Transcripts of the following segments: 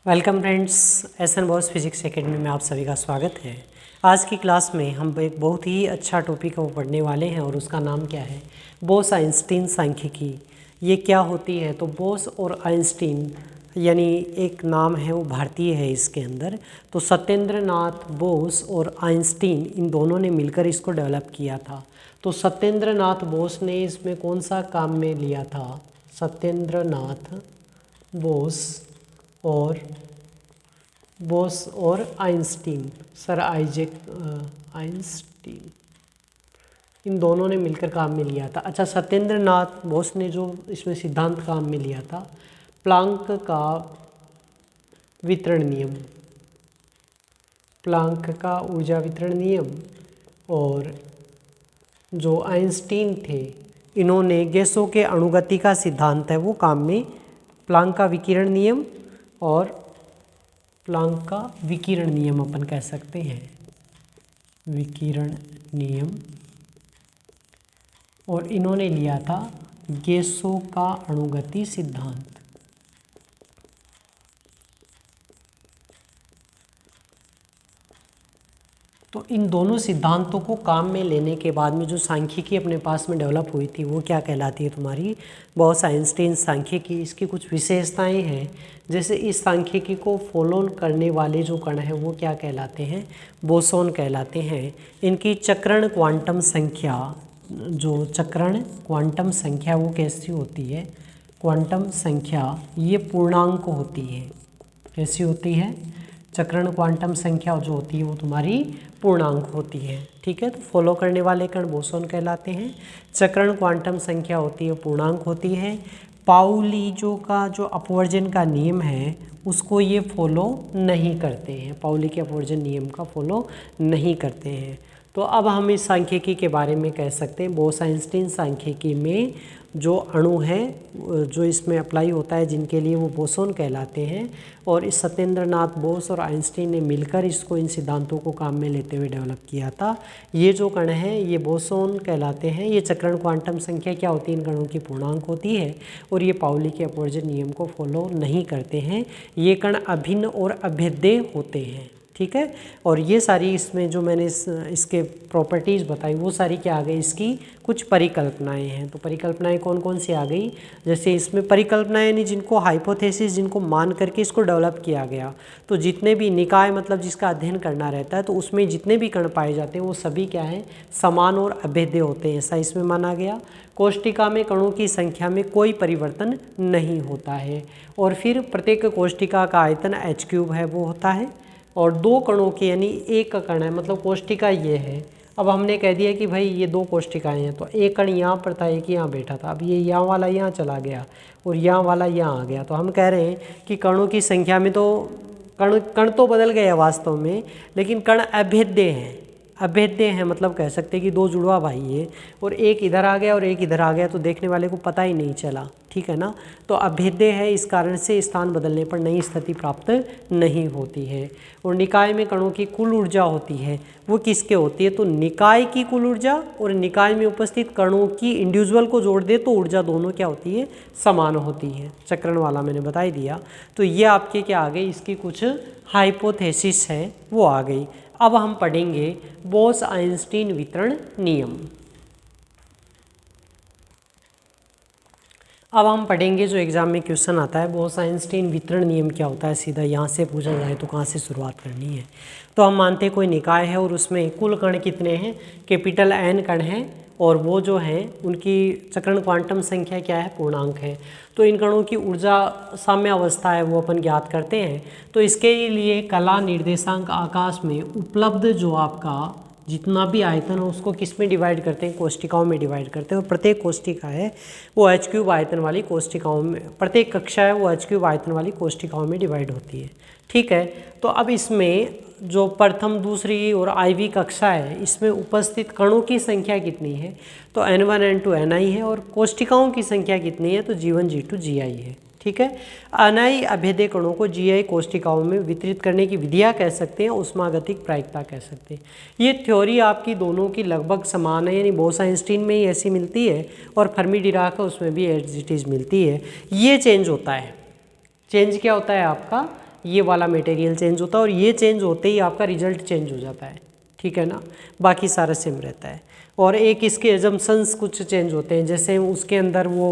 Welcome friends, SN boss physics academy में आप सभी का स्वागत है। आज की क्लास में हम एक बहुत ही अच्छा टॉपिक को पढ़ने वाले हैं और उसका नाम क्या है, बोस आइंस्टीन सांख्यिकी। ये क्या होती है? तो बोस और आइंस्टीन यानी एक नाम है, वो भारतीय है इसके अंदर। तो सत्येंद्र नाथ बोस और आइंस्टीन इन दोनों ने मिलकर इसको डेवलप किया था। तो सत्येंद्र नाथ बोस ने इसमें कौन सा काम में लिया था? सत्येंद्र नाथ बोस और आइंस्टीन, सर आइजैक आइंस्टीन, इन दोनों ने मिलकर काम में लिया था। अच्छा, सत्येंद्र नाथ बोस ने जो इसमें सिद्धांत काम में लिया था, प्लांक का वितरण नियम, प्लांक का ऊर्जा वितरण नियम। और जो आइंस्टीन थे, इन्होंने गैसों के अणुगति का सिद्धांत है वो काम में, प्लांक का विकिरण नियम और प्लांक का विकिरण नियम अपन कह सकते हैं, विकिरण नियम। और इन्होंने लिया था गैसों का अणुगति सिद्धांत। तो इन दोनों सिद्धांतों को काम में लेने के बाद में जो सांख्यिकी अपने पास में डेवलप हुई थी वो क्या कहलाती है तुम्हारी? बोस आइंस्टीन सांख्यिकी। इसकी कुछ विशेषताएं हैं, जैसे इस सांख्यिकी को फॉलो करने वाले जो कण हैं वो क्या कहलाते हैं? बोसोन कहलाते हैं। इनकी चक्रण क्वांटम संख्या, जो चक्रण क्वांटम संख्या वो कैसी होती है? क्वांटम संख्या ये पूर्णांक होती है। कैसी होती है? चक्रण क्वांटम संख्या जो होती है वो तुम्हारी पूर्णांक होती है। ठीक है, तो फॉलो करने वाले कण बोसोन कहलाते हैं। चक्रण क्वांटम संख्या होती है, पूर्णांक होती है। पाउली का जो अपवर्जन का नियम है उसको ये फॉलो नहीं करते हैं, पाउली के अपवर्जन नियम का फॉलो नहीं करते हैं। तो अब हम इस सांख्यिकी के बारे में कह सकते हैं, बोस आइंस्टीन सांख्यिकी में जो अणु हैं जो इसमें अप्लाई होता है, जिनके लिए वो बोसोन कहलाते हैं। और इस सत्येंद्र नाथ बोस और आइंस्टीन ने मिलकर इसको, इन सिद्धांतों को काम में लेते हुए डेवलप किया था। ये जो कण हैं ये बोसोन कहलाते हैं। ये चक्रण क्वांटम संख्या क्या होती है? इन कणों की पूर्णांक होती है और ये पाउली के अपवर्जन नियम को फॉलो नहीं करते हैं। ये कण अभिन्न और अभेद्य होते हैं। ठीक है, और ये सारी इसमें जो मैंने इसके प्रॉपर्टीज़ बताई वो सारी क्या आ गई? इसकी कुछ परिकल्पनाएं हैं। तो परिकल्पनाएं कौन कौन सी आ गई? जैसे इसमें परिकल्पनाएं यानी जिनको हाइपोथेसिस, जिनको मान करके इसको डेवलप किया गया। तो जितने भी निकाय, मतलब जिसका अध्ययन करना रहता है, तो उसमें जितने भी कण पाए जाते हैं वो सभी क्या हैं? समान और अभेद्य होते हैं, ऐसा इसमें माना गया। कोष्टिका में कणों की संख्या में कोई परिवर्तन नहीं होता है। और फिर प्रत्येक कोष्टिका का आयतन h³ है वो होता है। और दो कणों के, यानी एक कण है, मतलब कोष्टिका ये है। अब हमने कह दिया कि भाई ये दो कोष्टिकाएं हैं, तो एक कण यहाँ पर था, एक यहाँ बैठा था। अब ये यहाँ वाला यहाँ चला गया और यहाँ वाला यहाँ आ गया। तो हम कह रहे हैं कि कणों की संख्या में तो कण तो बदल गए हैं वास्तव में, लेकिन कण अभेद्य हैं। अभेद्य हैं मतलब कह सकते हैं कि दो जुड़वा भाई है और एक इधर आ गया और एक इधर आ गया, तो देखने वाले को पता ही नहीं चला। ठीक है ना, तो अभेद्य है, इस कारण से स्थान बदलने पर नई स्थिति प्राप्त नहीं होती है। और निकाय में कणों की कुल ऊर्जा होती है वो किसके होती है? तो निकाय की कुल ऊर्जा और निकाय में उपस्थित कणों की इंडिविजुअल को जोड़ दे तो ऊर्जा दोनों क्या होती है? समान होती है। चक्रण वाला मैंने बता ही दिया। तो ये आपके क्या आ गई? इसकी कुछ हाइपोथेसिस है वो आ गई। अब हम पढ़ेंगे बोस आइंस्टीन वितरण नियम। अब हम पढ़ेंगे जो एग्जाम में क्वेश्चन आता है, बोस आइंस्टीन वितरण नियम क्या होता है। सीधा यहाँ से पूछा जाए तो कहाँ से शुरुआत करनी है? तो हम मानते हैं कोई निकाय है और उसमें कुल कण कितने हैं? कैपिटल N कण हैं और वो जो हैं उनकी चक्रण क्वांटम संख्या क्या है? पूर्णांक है। तो इन कणों की ऊर्जा साम्य अवस्था है वो अपन ज्ञात करते हैं। तो इसके लिए कला निर्देशांक आकाश में उपलब्ध जो आपका जितना भी आयतन हो उसको किस में डिवाइड करते हैं? कोष्टिकाओं में डिवाइड करते हैं। और प्रत्येक कोष्टिका है वो h³ आयतन वाली कोष्टिकाओं में, प्रत्येक कक्षा है वो h³ आयतन वाली कोष्टिकाओं में डिवाइड होती है। ठीक है, तो अब इसमें जो प्रथम, दूसरी और IV कक्षा है, इसमें उपस्थित कणों की संख्या कितनी है? तो N1 N2 Ni है। और कोष्टिकाओं की संख्या कितनी है? तो G1 G2 Gi है। ठीक है, अनाई अभेद्य कणों को Gi कोष्टिकाओं में वितरित करने की विधियाँ कह सकते हैं, उष्मागतिक प्रायिकता कह सकते हैं। ये थ्योरी आपकी दोनों की लगभग समान है, यानी बोस आइंस्टीन में ही ऐसी मिलती है और फर्मी डिराक है उसमें भी एज इट इज मिलती है। ये चेंज होता है, चेंज क्या होता है आपका? ये वाला मटेरियल चेंज होता है और ये चेंज होते ही आपका रिजल्ट चेंज हो जाता है, ठीक है ना, बाकी सारा सेम रहता है। और एक इसके एजम्पशंस कुछ चेंज होते हैं, जैसे उसके अंदर वो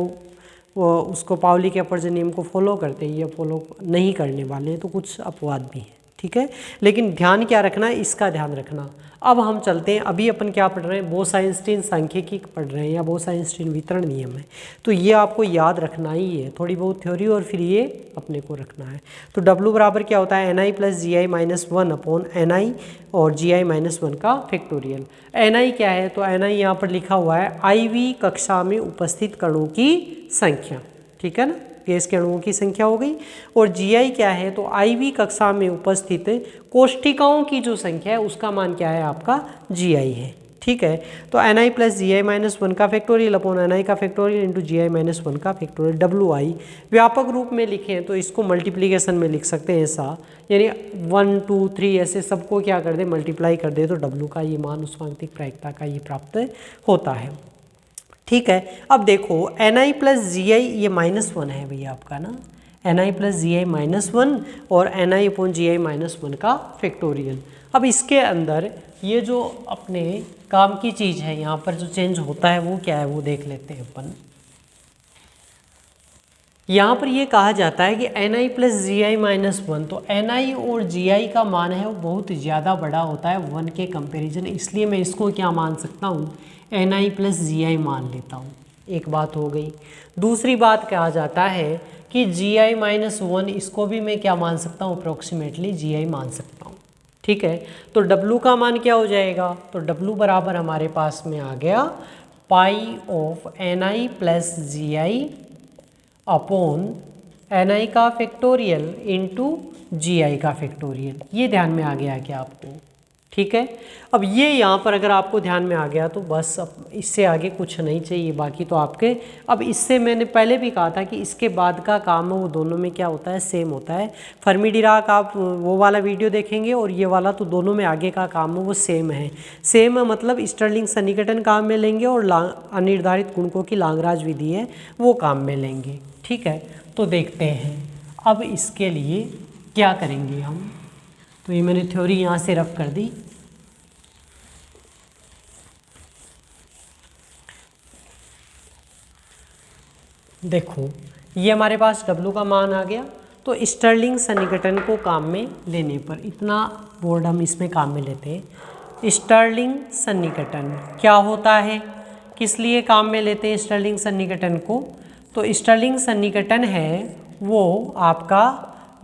उसको पाउली के अपर्चर नियम को फॉलो करते हैं या फॉलो नहीं करने वाले हैं, तो कुछ अपवाद भी हैं, ठीक है। लेकिन ध्यान क्या रखना है, इसका ध्यान रखना। अब हम चलते हैं, अभी अपन क्या पढ़ रहे हैं, बोस-आइंस्टीन सांख्यिकी पढ़ रहे हैं या बोस-आइंस्टीन वितरण नियम है, तो ये आपको याद रखना ही है, थोड़ी बहुत थ्योरी और फिर ये अपने को रखना है। तो W बराबर क्या होता है, NI plus GI-1 upon NI और GI-1 का फैक्टोरियल। NI क्या है, तो NI यहाँ पर लिखा हुआ है IV कक्षा में उपस्थित कणों की संख्या, ठीक है ना, गैस के अणुओं की संख्या हो गई। और GI क्या है, तो IV कक्षा में उपस्थित कोष्ठिकाओं की जो संख्या है उसका मान क्या है, आपका GI है, ठीक है। तो NI प्लस GI-1 का फैक्टोरियल अपॉन NI का फैक्टोरियल इंटू GI-1 का फैक्टोरियल। WI व्यापक रूप में लिखें तो इसको मल्टीप्लीकेशन में लिख सकते हैं ऐसा, यानी 1 2 3 ऐसे सबको क्या कर दे, मल्टीप्लाई कर दे, तो W का ये मान उष्मागतिक प्रायिकता का ये प्राप्त होता है, ठीक है। अब देखो NI प्लस GI ये -1 है भैया आपका ना, NI प्लस GI-1 और NI अपॉन GI-1 का फैक्टोरियल। अब इसके अंदर ये जो अपने काम की चीज़ है, यहाँ पर जो चेंज होता है वो क्या है, वो देख लेते हैं अपन। यहाँ पर ये कहा जाता है कि NI प्लस GI-1, तो NI और GI का मान है वो बहुत ज़्यादा बड़ा होता है 1 के कंपैरिजन, इसलिए मैं इसको क्या मान सकता हूँ, NI प्लस GI मान लेता हूँ। एक बात हो गई। दूसरी बात कहा जाता है कि GI-1 इसको भी मैं क्या मान सकता हूँ, अप्रोक्सीमेटली GI मान सकता हूँ, ठीक है। तो W का मान क्या हो जाएगा, तो W बराबर हमारे पास में आ गया पाई of NI plus GI upon NI का फैक्टोरियल इंटू GI का फैक्टोरियल। ये ध्यान में आ गया क्या आपको, ठीक है। अब ये यहाँ पर अगर आपको ध्यान में आ गया तो बस, अब इससे आगे कुछ नहीं चाहिए, बाकी तो आपके, अब इससे मैंने पहले भी कहा था कि इसके बाद का काम है वो दोनों में क्या होता है, सेम होता है। फर्मी-डिराक आप वो वाला वीडियो देखेंगे और ये वाला, तो दोनों में आगे का काम है वो सेम है। सेम है मतलब स्टर्लिंग सन्निकटन काम में लेंगे और अनिर्धारित गुणकों की लांगराज विधि है वो काम में लेंगे, ठीक है। तो देखते हैं अब इसके लिए क्या करेंगे हम। तो ये मैंने थ्योरी यहाँ से रफ कर दी। देखो ये हमारे पास W का मान आ गया, तो स्टर्लिंग सन्निकटन को काम में लेने पर इतना बोर्ड हम इसमें काम में लेते हैं। स्टर्लिंग सन्निकटन क्या होता है, किस लिए काम में लेते हैं स्टर्लिंग सन्निकटन को, तो स्टर्लिंग सन्निकटन है वो आपका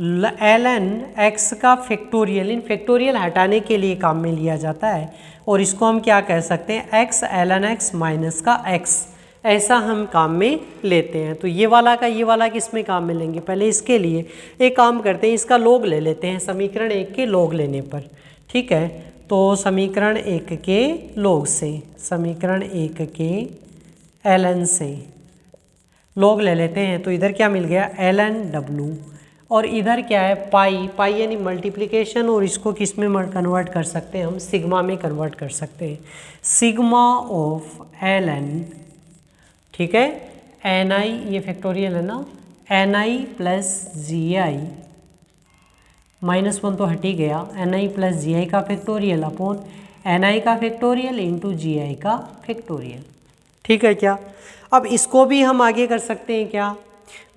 ln x का फैक्टोरियल, इन फैक्टोरियल हटाने के लिए काम में लिया जाता है, और इसको हम क्या कह सकते हैं, x ln x माइनस का x, ऐसा हम काम में लेते हैं। तो ये वाला का ये वाला किस में काम में लेंगे, पहले इसके लिए एक काम करते हैं, इसका लॉग ले लेते हैं समीकरण 1 के लॉग लेने पर, ठीक है। तो समीकरण 1 के लॉग से, समीकरण 1 के ln से लॉग ले लेते हैं, तो इधर क्या मिल गया ln W, और इधर क्या है पाई, पाई यानी मल्टीप्लिकेशन, और इसको किस में कन्वर्ट कर सकते हैं हम, सिग्मा में कन्वर्ट कर सकते हैं, सिग्मा ऑफ ln, ठीक है, NI ये फैक्टोरियल है ना, NI प्लस GI -1 तो हट ही गया, NI प्लस GI का फैक्टोरियल अपॉन NI का फैक्टोरियल इंटू GI का फैक्टोरियल, ठीक है क्या। अब इसको भी हम आगे कर सकते हैं क्या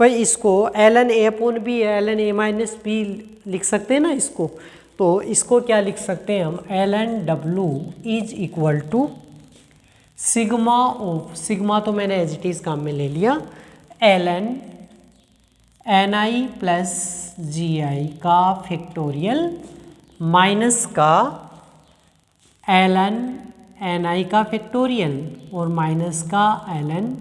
भाई, इसको ln A upon B ln A minus B लिख सकते हैं ना इसको, तो इसको क्या लिख सकते हैं हम, ln W is equal to sigma of, sigma तो मैंने एज इट इज काम में ले लिया, ln NI प्लस GI का फैक्टोरियल माइनस का ln NI का फैक्टोरियल और माइनस का ln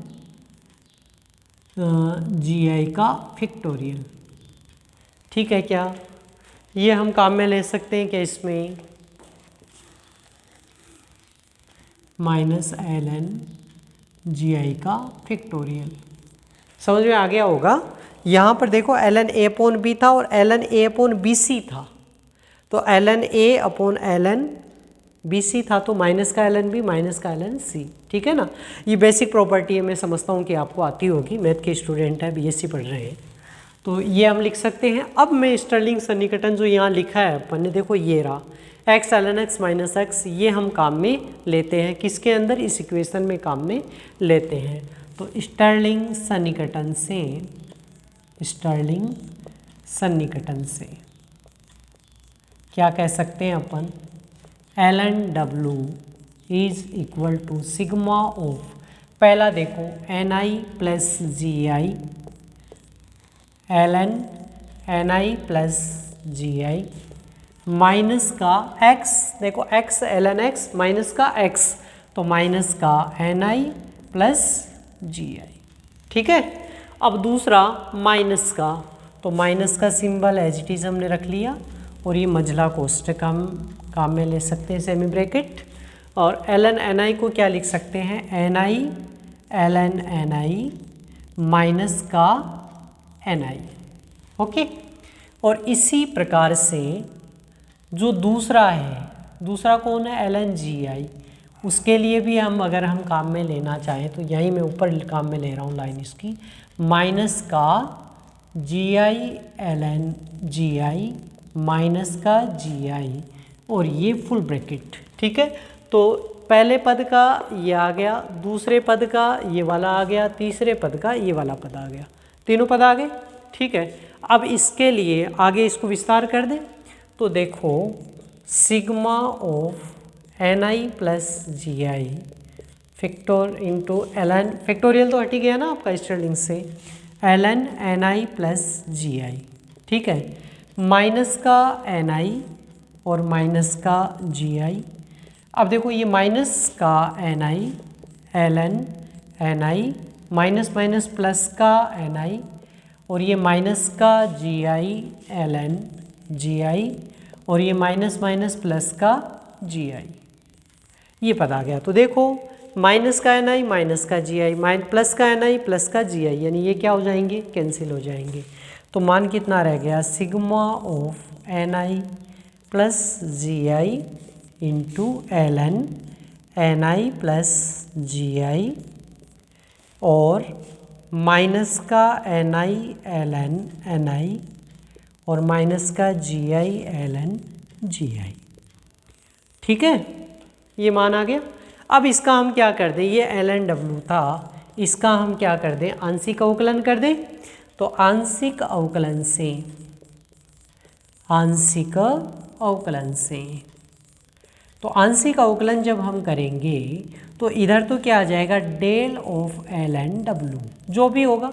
GI का फैक्टोरियल, ठीक है क्या। ये हम काम में ले सकते हैं क्या इसमें, माइनस ln GI का फैक्टोरियल, समझ में आ गया होगा। यहाँ पर देखो ln A अपॉन B था और ln A अपॉन BC था, तो ln A upon ln BC था, तो माइनस का ln B माइनस का ln C, ठीक है ना। ये बेसिक प्रॉपर्टी है, मैं समझता हूँ कि आपको आती होगी, मैथ के स्टूडेंट है, BSc पढ़ रहे हैं। तो ये हम लिख सकते हैं। अब मैं स्टर्लिंग सन्निकटन जो यहाँ लिखा है अपन ने, देखो ये रहा x ln x minus x, ये हम काम में लेते हैं किसके अंदर, इस इक्वेशन में काम में लेते हैं। तो स्टर्लिंग सन्निकटन से क्या कह सकते हैं अपन, ln w is equal to sigma of, पहला देखो ni plus G I, ln ni plus G I minus का x, देखो x ln x माइनस का x, तो माइनस का ni प्लस जी आई। ठीक है। अब दूसरा माइनस का, तो माइनस का सिंबल एज इट इज हमने रख लिया, और ये मझला कोष्ठक हम काम में ले सकते हैं, सेमी ब्रैकेट। और ln ni को क्या लिख सकते हैं, ni ln ni माइनस का ni। ओके। और इसी प्रकार से जो दूसरा है, दूसरा कौन है, ln जी आई, उसके लिए भी हम अगर हम काम में लेना चाहें तो यहीं मैं ऊपर काम में ले रहा हूँ लाइन इसकी, माइनस का G I ln ji I minus का जी आई, और ये फुल ब्रैकेट। ठीक है। तो पहले पद का ये आ गया, दूसरे पद का ये वाला आ गया, तीसरे पद का ये वाला पद आ गया, तीनों पद आ गए। ठीक है। अब इसके लिए आगे इसको विस्तार कर दें, तो देखो sigma of ni plus G I factor into ln, factorial तो हट ही गया ना आपका स्टर्लिंग से, ln ni plus G I. ठीक है। माइनस का ni और माइनस का जी आई। अब देखो ये माइनस का ni ln ni minus minus plus का ni, और ये माइनस का G I ln ji I, और ये माइनस माइनस प्लस का जी आई, ये पद आ गया। तो देखो माइनस का ni माइनस का जी आई, प्लस का ni प्लस का जी आई, यानी ये क्या हो जाएंगे, कैंसिल हो जाएंगे। तो मान कितना रह गया, sigma of ni plus G I into ln ni plus G I, और माइनस का ni ln ni और माइनस का G I ln ji I. ठीक है। ये मान आ गया। अब इसका हम क्या कर दें, ये ln w था, इसका हम क्या कर दें, आंशिक अवकलन कर दें। तो आंशिक अवकलन से तो आंशिक अवकलन जब हम करेंगे तो इधर तो क्या आ जाएगा, डेल ऑफ ln w, जो भी होगा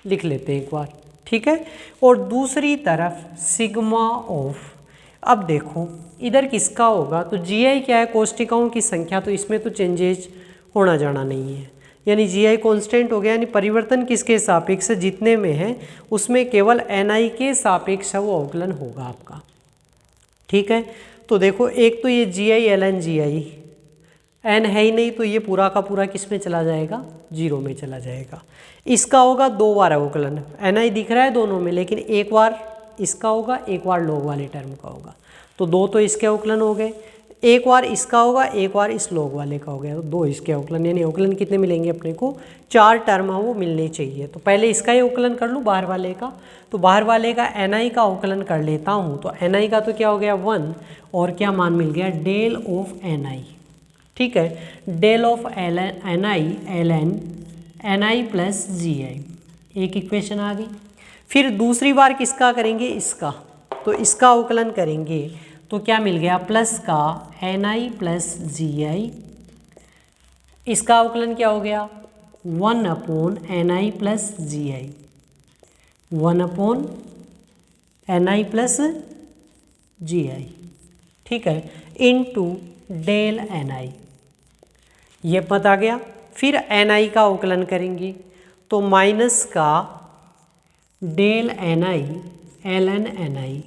लिख लेते हैं एक बार। ठीक है। और दूसरी तरफ सिग्मा ऑफ, अब देखो इधर किसका होगा, तो जी आई क्या है, कोष्ठिकाओं की संख्या, तो इसमें तो चेंजेज होना जाना नहीं है, यानी जी आई कॉन्स्टेंट हो गया, यानी परिवर्तन किसके सापेक्ष जितने में है उसमें केवल एन आई के सापेक्ष वो अवकलन होगा आपका। ठीक है। तो देखो एक तो ये जी I ln ji I, N है ही नहीं तो ये पूरा का पूरा किस में चला जाएगा, जीरो में चला जाएगा। इसका होगा दो बार अवकलन, एन आई दिख रहा है दोनों में, लेकिन एक बार इसका होगा, एक बार लॉग वाले टर्म का होगा, तो दो तो इसके अवकलन हो गए, एक बार इसका होगा, एक बार इस लॉग वाले का हो गया, तो दो इसके अवकलन, यानी अवकलन कितने मिलेंगे अपने को, चार टर्म है वो मिलने चाहिए। तो पहले इसका ही अवकलन कर लूँ बाहर वाले का, तो बाहर वाले का एन आई का अवकलन कर लेता हूँ, तो एन आई का तो क्या हो गया 1, और क्या मान मिल गया, डेल ऑफ एन आई। ठीक है। Del of N I ln N I plus G I, एक इक्वेशन आ गई। फिर दूसरी बार किसका करेंगे, इसका, तो इसका अवकलन करेंगे तो क्या मिल गया, प्लस का एन आई प्लस जी आई, इसका अवकलन क्या हो गया 1 upon N I plus G I, 1 upon N I plus G I. ठीक है। इनटू डेल एन आई, ये पता आ गया। फिर एन आई का अवकलन करेंगे तो माइनस का del N I ln N I.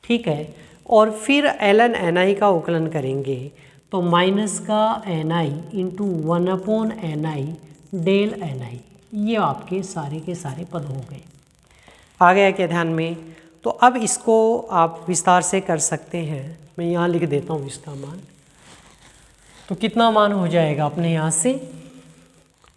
ठीक है। और फिर ln एन आई का अवकलन करेंगे तो माइनस का N I into 1 upon N I del N I, ये आपके सारे के सारे पद हो गए। आ गया क्या ध्यान में। तो अब इसको आप विस्तार से कर सकते हैं, मैं यहाँ लिख देता हूँ इसका मान। तो कितना मान हो जाएगा अपने यहाँ से,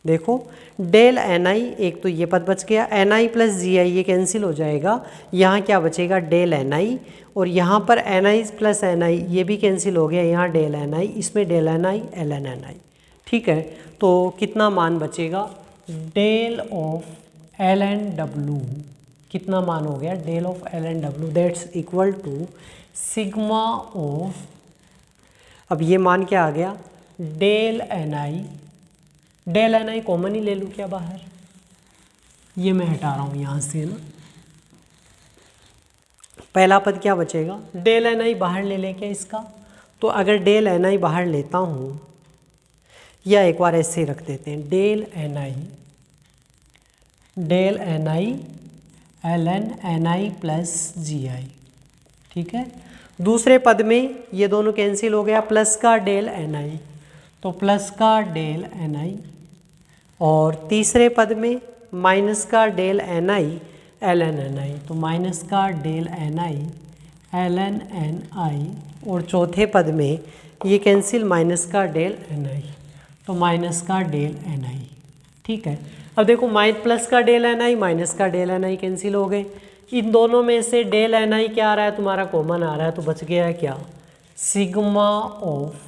देखो डेल एन आई, एक तो ये पद बच गया, एन आई प्लस जी आई ये कैंसिल हो जाएगा, यहाँ क्या बचेगा डेल एन आई, और यहाँ पर N I plus N I ये भी कैंसिल हो गया, यहाँ डेल एन आई, इसमें del N I L N N I. ठीक है, तो कितना मान बचेगा, del of L N W, कितना मान हो गया del of L N W, that's equal to sigma of, अब ये मान क्या आ गया del N I, del N I common ही ले लूँ क्या बाहर, ये मैं हटा रहा हूँ यहाँ से ना, पहला पद क्या बचेगा डेल एन आई बाहर ले लें क्या इसका, तो अगर डेल एन आई बाहर लेता हूँ, या एक बार ऐसे ही रख देते हैं del N I L N I plus G I. ठीक है, दूसरे पद में ये दोनों कैंसिल हो गया, प्लस का डेल एन आई, तो प्लस का डेल एन आई, और तीसरे पद में माइनस का del N I L N N I, तो माइनस का del N I L N N I, और चौथे पद में ये कैंसिल माइनस का डेल एन आई, तो माइनस का डेल एन आई। ठीक है, अब देखो प्लस का डेल एन आई माइनस का डेल एन आई कैंसिल हो गए, इन दोनों में से डेल एन आई क्या आ रहा है तुम्हारा कॉमन आ रहा है, तो बच गया है क्या sigma of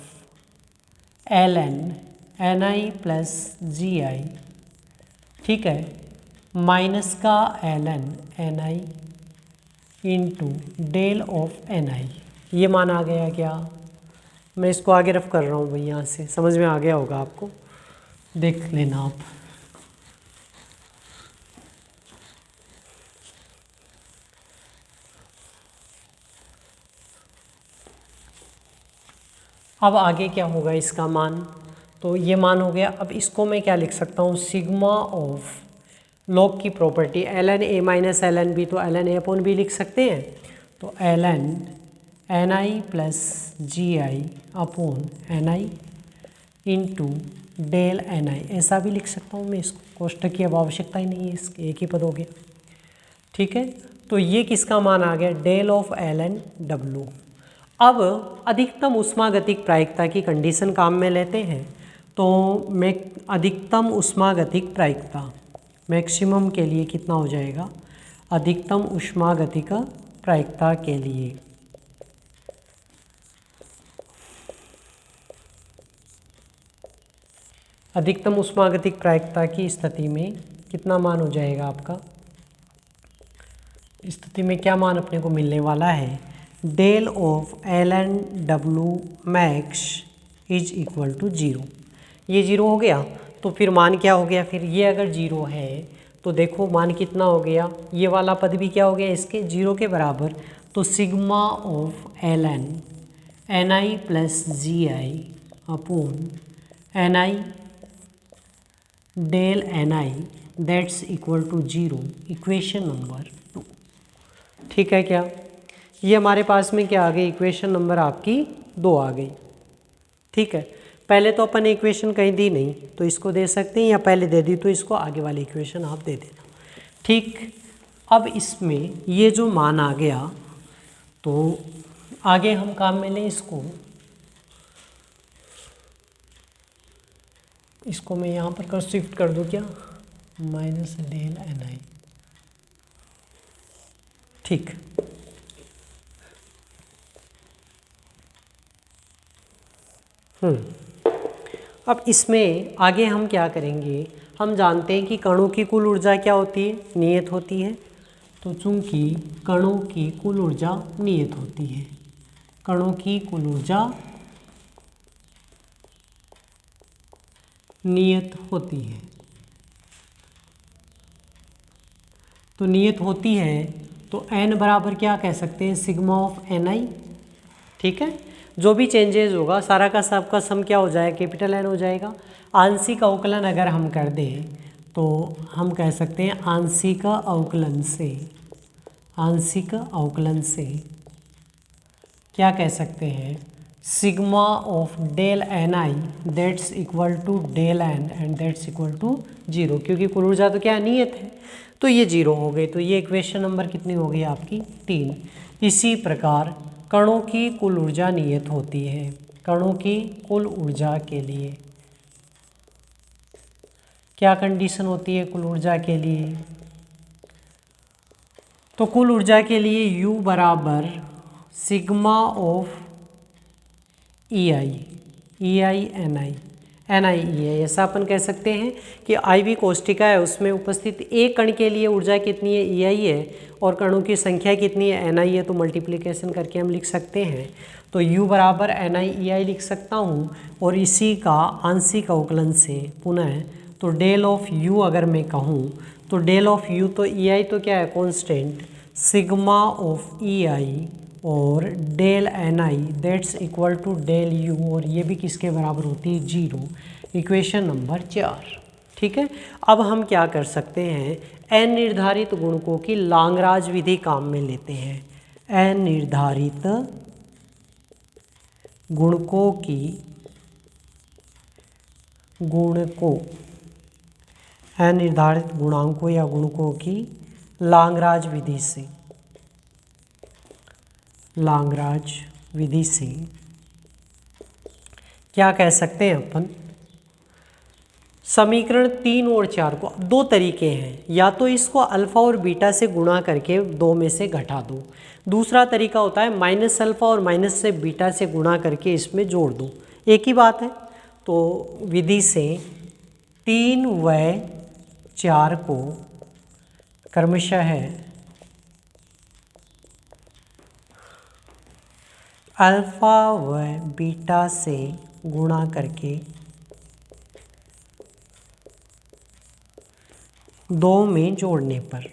L N I plus G I. ठीक है, माइनस का L N I into del of N I, ये मान आ गया क्या, मैं इसको आगे रफ कर रहा हूँ भाई, यहाँ से समझ में आ गया होगा आपको, देख लेना आप। अब आगे क्या होगा इसका मान, तो ये मान हो गया, अब इसको मैं क्या लिख सकता हूँ सिग्मा ऑफ लॉग की property L N A minus L N B, तो L N A upon B लिख सकते हैं, तो L N I plus G I upon N I into del N I, ऐसा भी लिख सकता हूँ मैं इसको, कोष्ठक की अब आवश्यकता ही नहीं है, इसके एक ही पद हो गया। ठीक है, तो ये किसका मान आ गया del of L N W. अब अधिकतम ऊष्मागतिक प्रायिकता की कंडीशन काम में लेते हैं, तो मैं अधिकतम ऊष्मागतिक प्रायिकता मैक्सिमम के लिए कितना हो जाएगा, अधिकतम ऊष्मागतिक प्रायिकता के लिए अधिकतम ऊष्मागतिक प्रायिकता की स्थिति में कितना मान हो जाएगा आपका, स्थिति में क्या मान अपने को मिलने वाला है, del of L N W max is equal to zero. ये जीरो हो गया, तो फिर मान क्या हो गया, फिर ये अगर जीरो है तो देखो मान कितना हो गया, ये वाला पद भी क्या हो गया इसके जीरो के बराबर, तो sigma of L N I plus G I upon N I del N I that's equal to zero, equation number 2। ठीक है क्या, ये हमारे पास में क्या आ गई, इक्वेशन नंबर आपकी 2 आ गई। ठीक है, पहले तो अपन ने इक्वेशन कहीं दी नहीं, तो इसको दे सकते हैं, या पहले दे दी तो इसको आगे वाली इक्वेशन आप दे देना। ठीक, अब इसमें ये जो मान आ गया, तो आगे हम काम में लें इसको मैं यहाँ पर शिफ्ट कर दूँ क्या, माइनस डेल एन आई। ठीक, अब इसमें आगे हम क्या करेंगे, हम जानते हैं कि कणों की कुल ऊर्जा क्या होती है, नियत होती है, तो चूंकि कणों की कुल ऊर्जा नियत होती है, कणों की कुल ऊर्जा नियत होती है, तो नियत होती है तो n बराबर क्या कह सकते हैं, सिग्मा ऑफ एन आई। ठीक है, जो भी चेंजेस होगा सारा का सब का सम क्या हो जाएगा, कैपिटल एन हो जाएगा। आंशिक अवकलन अगर हम कर दें तो हम कह सकते हैं आंशिक अवकलन से क्या कह सकते हैं, sigma of del N I that's equal to del N and that's equal to zero, क्योंकि कुल ऊर्जा तो क्या नियत है, तो ये जीरो हो गई, तो ये इक्वेशन नंबर कितनी हो गई आपकी 3। इसी प्रकार कणों की कुल ऊर्जा नियत होती है, कणों की कुल ऊर्जा के लिए क्या कंडीशन होती है कुल ऊर्जा के लिए? तो कुल ऊर्जा के लिए U बराबर सिग्मा ऑफ EI ऐसा अपन कह सकते हैं कि IV कोष्टिका है, उसमें उपस्थित एक कण के लिए ऊर्जा कितनी है EI है और कणों की संख्या कितनी है NI है, तो मल्टीप्लिकेशन करके हम लिख सकते हैं। तो U बराबर NI लिख सकता हूँ और इसी का आंशिक अवकलन से पुनः तो डेल ऑफ U अगर मैं कहूँ तो डेल ऑफ U तो EI तो क्या है कांस्टेंट, सिग्मा ऑफ EI और del NI that's equal to del U, और ये भी किसके बराबर होती है 0। Equation number 4। ठीक है, अब हम क्या कर सकते हैं, अनिर्धारित गुणकों की लांगराज विधि काम में लेते हैं। अनिर्धारित अनिर्धारित गुणांकों या गुणकों की लांगराज विधि से क्या कह सकते हैं अपन, समीकरण 3 और 4 को दो तरीके हैं, या तो इसको अल्फा और बीटा से गुणा करके दो में से घटा दो, दूसरा तरीका होता है माइनस अल्फा और माइनस से बीटा से गुणा करके इसमें जोड़ दो, एक ही बात है। तो विधि से 3 व 4 को क्रमशः अल्फा व बीटा से गुणा करके दो में जोड़ने पर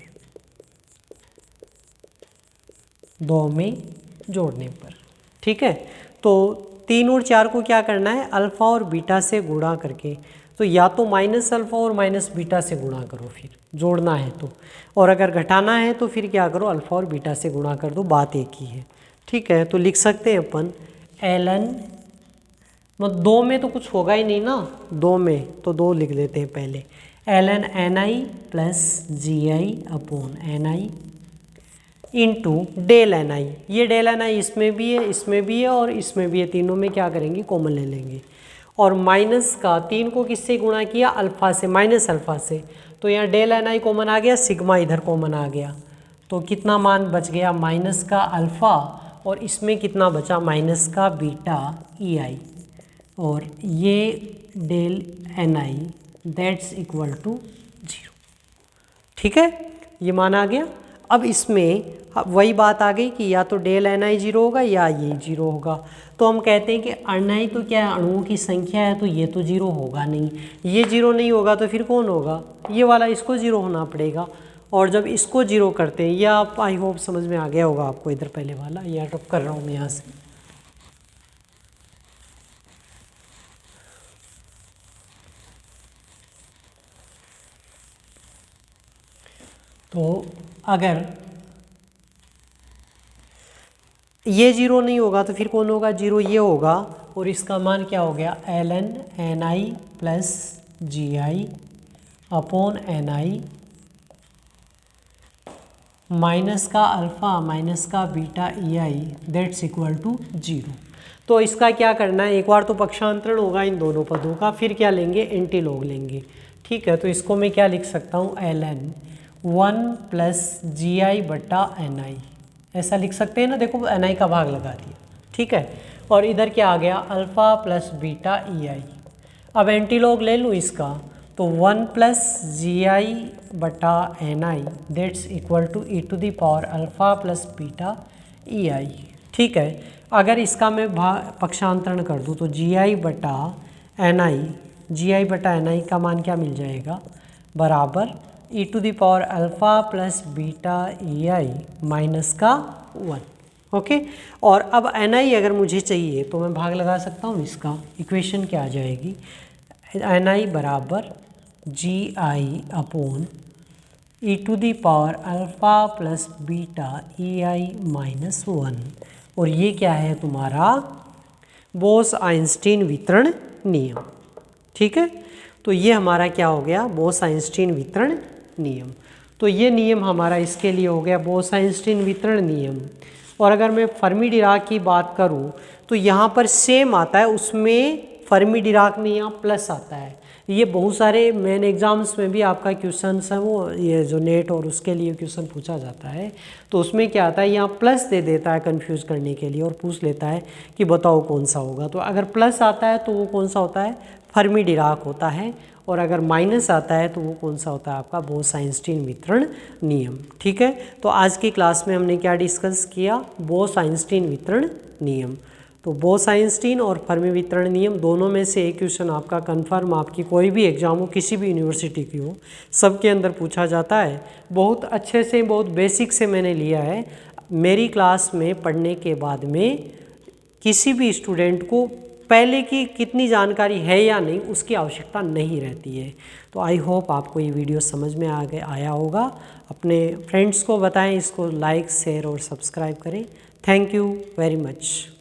ठीक है। तो 3 और 4 को क्या करना है, अल्फा और बीटा से गुणा करके, तो या तो माइनस अल्फा और माइनस बीटा से गुणा करो फिर जोड़ना है तो, और अगर घटाना है तो फिर क्या करो, अल्फा और बीटा से गुणा कर दो, बात एक ही है। ठीक है, तो लिख सकते हैं अपन ln, मतलब दो में तो कुछ होगा ही नहीं ना, दो में तो दो लिख लेते हैं पहले, ln NI plus GI upon NI into del NI, ये डेल NI इसमें भी है, इसमें भी है और इसमें भी है, तीनों में क्या करेंगे कॉमन ले लेंगे, और माइनस का 3 को किससे गुणा किया, अल्फा से, माइनस अल्फा से, तो यहाँ डेल NI कॉमन आ गया, सिग्मा इधर कॉमन आ गया, तो कितना मान बच गया, माइनस का अल्फा, और इसमें कितना बचा, माइनस का बीटा EI, और ये del NI that's equal to 0। ठीक है, ये मान आ गया। अब इसमें वही बात आ गई कि या तो डेल NI 0 होगा या ये 0 होगा, तो हम कहते हैं कि NI तो क्या है, अणुओं की संख्या है, तो ये तो 0 होगा नहीं, ये 0 नहीं होगा तो फिर कौन होगा, ये वाला, इसको 0 होना पड़ेगा, और जब इसको 0 करते हैं, यह आप आई होप समझ में आ गया होगा आपको, इधर पहले वाला यह टॉप कर रहा हूँ मैं यहाँ से। तो अगर ये 0 नहीं होगा तो फिर कौन होगा, 0 ये होगा, और इसका मान क्या हो गया, ln NI plus GI upon NI minus का अल्फ़ा माइनस का beta EI that's equal to 0। तो इसका क्या करना है, एक बार तो पक्षांतरण होगा इन दोनों पदों का, फिर क्या लेंगे, एंटीलॉग लेंगे। ठीक है, तो इसको मैं क्या लिख सकता हूँ, ln 1 प्लस GI बटा NI, ऐसा लिख सकते हैं ना, देखो NI का भाग लगा दिया। ठीक है, और इधर क्या आ गया, अल्फ़ा प्लस बीटा EI। अब एंटीलॉग ले लूँ इसका, तो 1 प्लस GI बटा NI that's equal to e to the power alpha plus beta EI। ठीक है, अगर इसका मैं पक्षांतरण कर दूँ तो GI बटा NI का मान क्या मिल जाएगा, बराबर e to the power alpha plus beta EI minus का 1। ओके, और अब NI अगर मुझे चाहिए तो मैं भाग लगा सकता हूँ इसका, इक्वेशन क्या आ जाएगी, NI बराबर GI upon e to the power alpha plus beta EI minus 1, और ये क्या है तुम्हारा बोस आइंस्टीन वितरण नियम। ठीक है, तो ये हमारा क्या हो गया, बोस आइंस्टीन वितरण नियम। तो ये नियम हमारा इसके लिए हो गया बोस आइंस्टीन वितरण नियम। और अगर मैं फर्मी डिराक की बात करूं तो यहाँ पर सेम आता है, उसमें फर्मी डिराक में यहाँ प्लस आता है, ये बहुत सारे मेन एग्ज़ाम्स में भी आपका क्वेश्चन है वो, ये जो नेट और उसके लिए क्वेश्चन पूछा जाता है, तो उसमें क्या आता है, यहाँ प्लस दे देता है कंफ्यूज करने के लिए और पूछ लेता है कि बताओ कौन सा होगा। तो अगर प्लस आता है तो वो कौन सा होता है, फर्मी डिराक होता है, और अगर माइनस आता है तो वो कौन सा होता है आपका, बोस-आइंस्टीन वितरण नियम। ठीक है, तो आज की क्लास में हमने क्या डिस्कस किया, बोस-आइंस्टीन वितरण नियम। तो बोस-आइंस्टीन और फर्मी वितरण नियम दोनों में से एक क्वेश्चन आपका कंफर्म, आपकी कोई भी एग्जाम हो, किसी भी यूनिवर्सिटी की हो, सबके अंदर पूछा जाता है। बहुत अच्छे से, बहुत बेसिक से मैंने लिया है। मेरी क्लास में पढ़ने के बाद में किसी भी स्टूडेंट को पहले की कितनी जानकारी है या नहीं उसकी आवश्यकता नहीं रहती है। तो आई होप आपको ये वीडियो समझ में आया होगा। अपने फ्रेंड्स को बताएं, इसको लाइक, शेयर और सब्सक्राइब करें। Thank you very much.